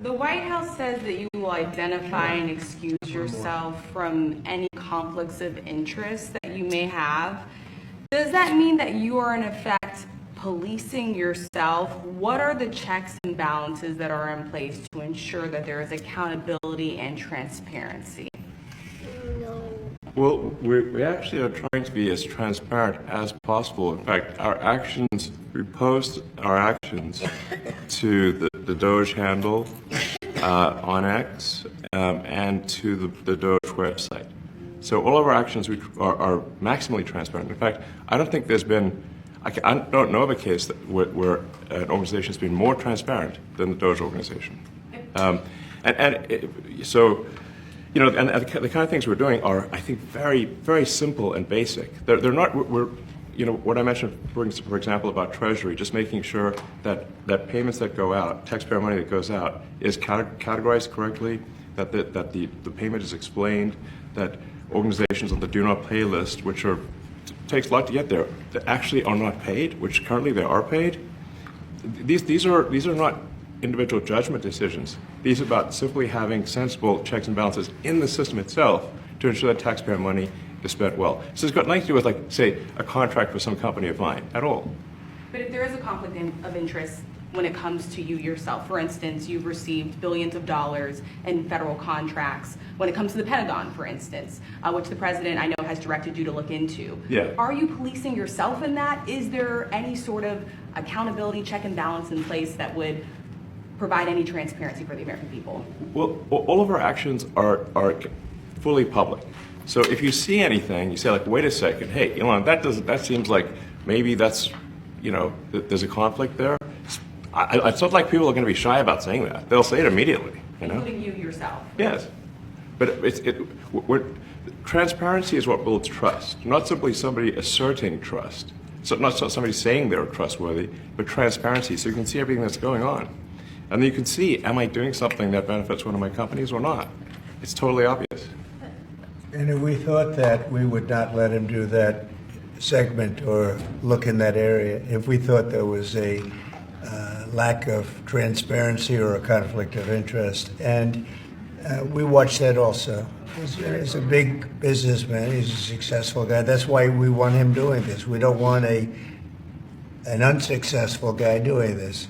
The White House says that you will identify and excuse yourself from any conflicts of interest that you may have. Does that mean that you are in effect policing yourself? What are the checks and balances that are in place to ensure that there is accountability and transparency? Well, we actually are trying to be as transparent as possible. In fact, we post our actions to the Doge handle on X and to the Doge website. So all of our actions are maximally transparent. In fact, I don't think there's been, I don't know of a case where an organization has been more transparent than the Doge organization. So, you know, and the kind of things we're doing are, I think, very, very simple and basic. They're not, you know, what I mentioned, for example, about Treasury, just making sure that payments that go out, taxpayer money that goes out, is categorized correctly, that the payment is explained, that organizations on the do not pay list, which takes a lot to get there, that actually are not paid, which currently they are paid. These are not individual judgment decisions. These are about simply having sensible checks and balances in the system itself to ensure that taxpayer money is spent well. So it's got nothing to do with, like, say, a contract with some company of mine at all. But if there is a conflict of interest when it comes to you yourself, for instance, you've received billions of dollars in federal contracts when it comes to the Pentagon, for instance, which the president, I know, has directed you to look into. Yeah. Are you policing yourself in that? Is there any sort of accountability check and balance in place that would provide any transparency for the American people? Well, all of our actions are fully public. So if you see anything, you say, like, wait a second, hey, Elon, that seems like maybe that's, you know, there's a conflict there. It's not like people are going to be shy about saying that. They'll say it immediately, you know? Including you yourself. Yes. But transparency is what builds trust, not simply somebody asserting trust. So not somebody saying they're trustworthy, but transparency, so you can see everything that's going on. And then you can see, am I doing something that benefits one of my companies or not? It's totally obvious. And if we thought that, we would not let him do that segment or look in that area. If we thought there was a lack of transparency or a conflict of interest. And we watch that also. He's a big businessman. He's a successful guy. That's why we want him doing this. We don't want an unsuccessful guy doing this.